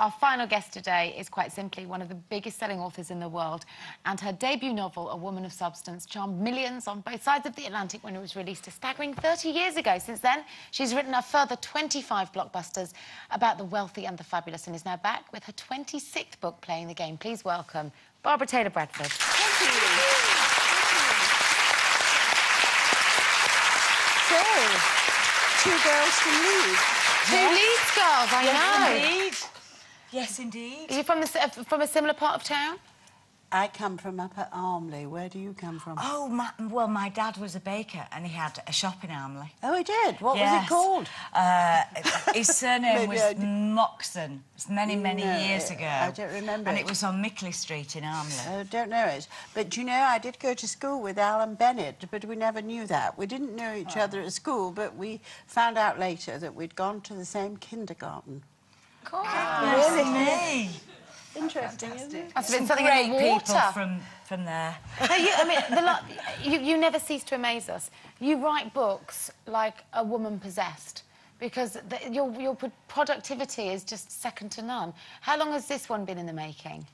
Our final guest today is quite simply one of the biggest selling authors in the world, and her debut novel, A Woman of Substance, charmed millions on both sides of the Atlantic when it was released a staggering 30 years ago. Since then, she's written a further 25 blockbusters about the wealthy and the fabulous, and is now back with her 26th book, Playing the Game. Please welcome Barbara Taylor Bradford. Thank you. So, two girls to lead. Two Leeds girls, I know. Indeed. Yes, indeed. Are you from a similar part of town? I come from up at Armley. Where do you come from? Oh, well, my dad was a baker and he had a shop in Armley. Oh, he did? What was it called? His surname was Moxon. It's many years ago. I don't remember And it was on Mickley Street in Armley. I don't know it. But, you know, I did go to school with Alan Bennett, but we never knew that. We didn't know each other at school, but we found out later that we'd gone to the same kindergarten. Cool. Really? Me. Interesting, isn't it? Must have been Some something great in the water. people from there. No, you never cease to amaze us. You write books like A Woman Possessed, because your productivity is just second to none. How long has this one been in the making?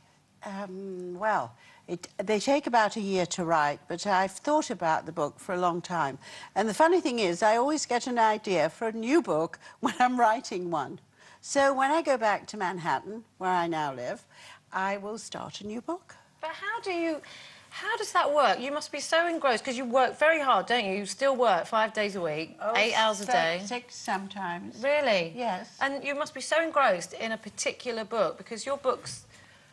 Well, they take about a year to write, but I've thought about the book for a long time. And the funny thing is, I always get an idea for a new book when I'm writing one. So when I go back to Manhattan, where I now live, I will start a new book. But how does that work? You must be so engrossed, because you work very hard, don't you? You still work 5 days a week, 8 hours a day. 6 sometimes. Really? Yes. And you must be so engrossed in a particular book, because your books,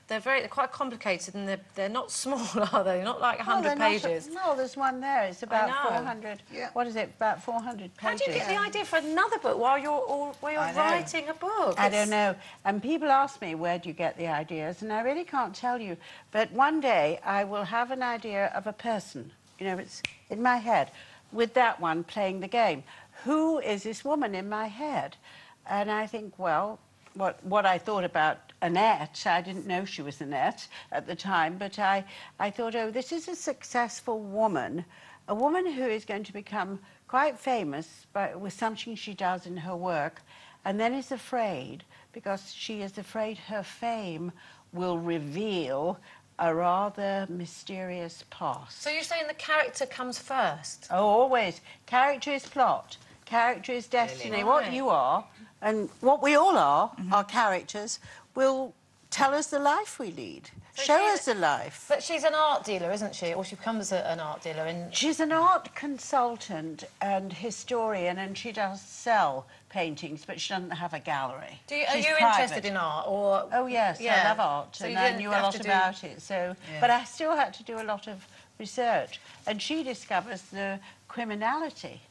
they're quite complicated, and they're not small, are they? Not like 100 pages. No, there's one there. It's about I know. 400. Yeah. What is it? About 400 pages. How do you get the idea for another book while you're writing a book? I don't know. And people ask me, where do you get the ideas? And I really can't tell you. But one day I will have an idea of a person. You know, it's in my head. With that one, playing the game. Who is this woman in my head? And I think, well, what I thought about Annette, I didn't know she was Annette at the time, but I thought, oh, this is a successful woman, a woman who is going to become quite famous with something she does in her work, and then is afraid, because she is afraid her fame will reveal a rather mysterious past. So you're saying the character comes first? Oh, always. Character is plot. Character is destiny. Really? What you are, and what we all are, our characters, will tell us the life we lead. So show us the life. But she's an art dealer, isn't she? Or she becomes an art dealer. She's an art consultant and historian, and she does sell paintings, but she doesn't have a gallery. Are you interested in art? Or... Oh, yes, yeah. I love art, So and I knew a lot about it. So, But I still had to do a lot of research. And she discovers the criminality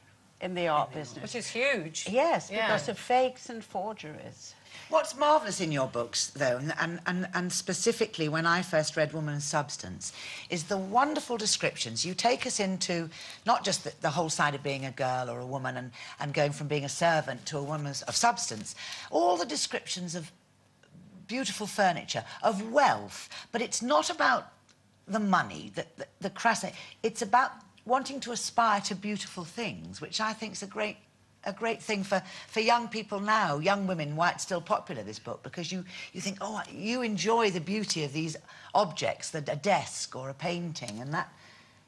in the art business. Which is huge. Yes, because of fakes and forgeries. What's marvellous in your books, though, and specifically when I first read Woman of Substance, is the wonderful descriptions. You take us into not just the whole side of being a girl or a woman and going from being a servant to a woman of substance, all the descriptions of beautiful furniture, of wealth, but it's not about the money, the crass... It's about wanting to aspire to beautiful things, which I think is a great thing for young people now, young women, why it's still popular, this book, because you think, oh, you enjoy the beauty of these objects, a desk or a painting, and that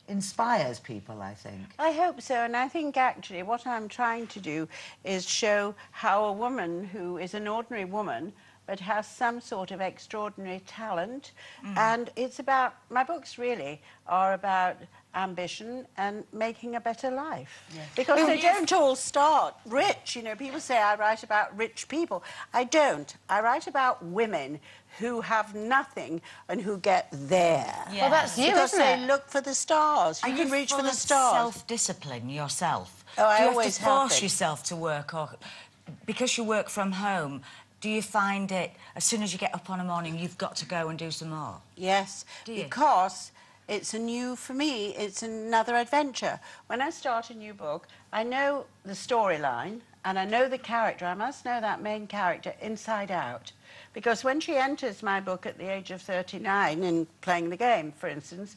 inspires people, I think. I hope so, and I think actually what I'm trying to do is show how a woman who is an ordinary woman but has some sort of extraordinary talent, and it's about, my books really are about ambition and making a better life. Yes. Because they don't all start rich. You know, people say I write about rich people. I don't. I write about women who have nothing and who get there. Yes. Well, that's you, because isn't it? they look for the stars. You can reach for the stars. Self-discipline yourself? Oh, I Do you always have to force have yourself to work, or because you work from home, do you find it, as soon as you get up on a morning, you've got to go and do some more? Yes, because it's for me, it's another adventure. When I start a new book, I know the storyline and I know the character. I must know that main character inside out. Because when she enters my book at the age of 39 in Playing the Game, for instance,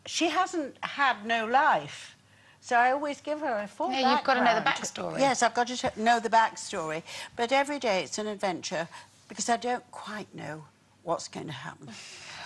she hasn't had no life. So I always give her a full background. You've got to know the backstory. Yes, I've got to know the backstory. But every day it's an adventure. because I don't quite know what's going to happen.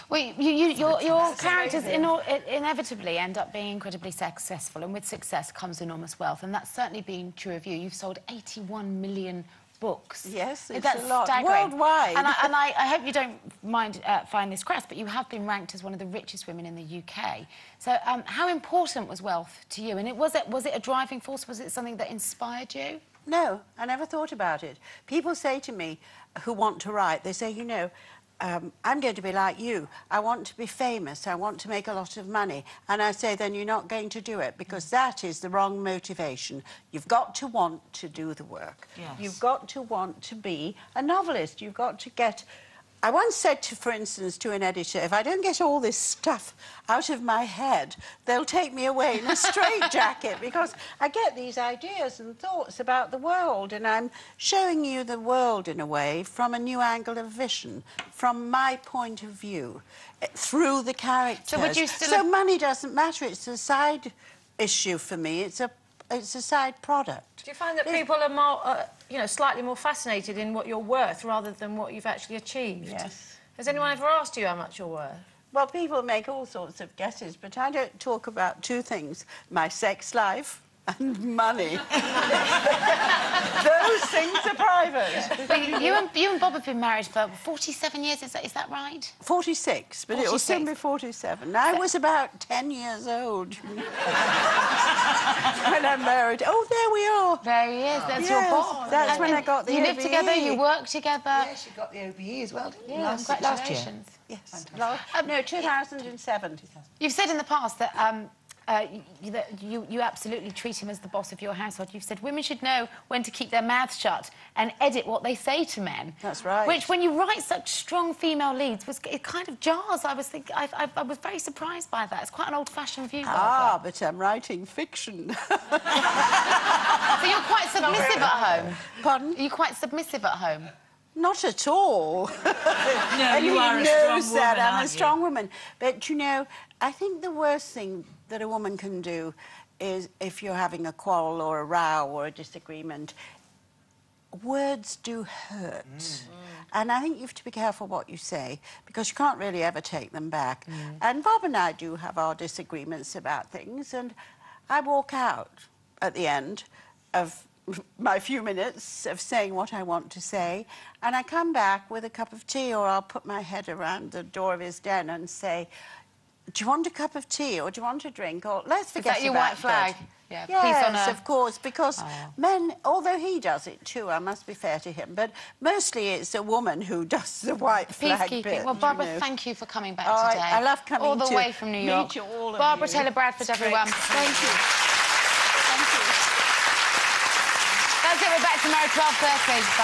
Well, your characters inevitably end up being incredibly successful, and with success comes enormous wealth, and that's certainly been true of you. You've sold 81 million books. Yes, it's that's a lot. staggering. Worldwide. And I hope you don't mind find this crass, but you have been ranked as one of the richest women in the UK. So, how important was wealth to you? And was it a driving force? Was it something that inspired you? No, I never thought about it. People say to me, who want to write, they say, you know, I'm going to be like you. I want to be famous. I want to make a lot of money. And I say, then you're not going to do it, because that is the wrong motivation. You've got to want to do the work. Yes. You've got to want to be a novelist. You've got to get... I once said, for instance, to an editor, if I don't get all this stuff out of my head, they'll take me away in a straitjacket, because I get these ideas and thoughts about the world, and I'm showing you the world, in a way, from a new angle of vision, from my point of view, through the characters. So would you still... So money doesn't matter. It's a side issue for me. It's a side product. Do you find that people are more, you know, slightly more fascinated in what you're worth rather than what you've actually achieved? Yes. Has anyone ever asked you how much you're worth? Well, people make all sorts of guesses, but I don't talk about two things: my sex life and money. Those things are private. But you and Bob have been married for 47 years, is that right? 46, but it will soon 46. be 47. I was about 10 years old when I married. Oh, there we are. There he is, that's Yes, your Bob. that's when I got the You live OBE. together, you work together. Yes, you got the OBE as well, didn't you? Yeah, last year. congratulations. Yes. No, 2007. You've said in the past that you absolutely treat him as the boss of your household. You've said women should know when to keep their mouths shut and edit what they say to men. That's right. Which, when you write such strong female leads, it kind of jars. I was very surprised by that. It's quite an old-fashioned view. Ah, but I'm writing fiction. So you're quite submissive at home. Pardon? Are you quite submissive at home? Not at all. No, you are a strong woman, that I'm a aren't strong you? woman. But, you know, I think the worst thing that a woman can do is, if you're having a quarrel or a row or a disagreement, words do hurt. And I think you have to be careful what you say, because you can't really ever take them back. And Bob and I do have our disagreements about things, and I walk out at the end of my few minutes of saying what I want to say, and I come back with a cup of tea, or I'll put my head around the door of his den and say, do you want a cup of tea, or do you want a drink, or let's forget Is that your about white flag? that. Yeah, Yes, peace on earth. of course, because men, although he does it too, I must be fair to him, but mostly it's a woman who does the white flag Peacekeeping. bit. Well, Barbara, you know. thank you for coming back All right, today. I love coming all the to way from New York. meet you, all of Barbara you. Taylor Bradford, It's great. everyone. Thank you. Thank you. That's it. We're back tomorrow, 12:30.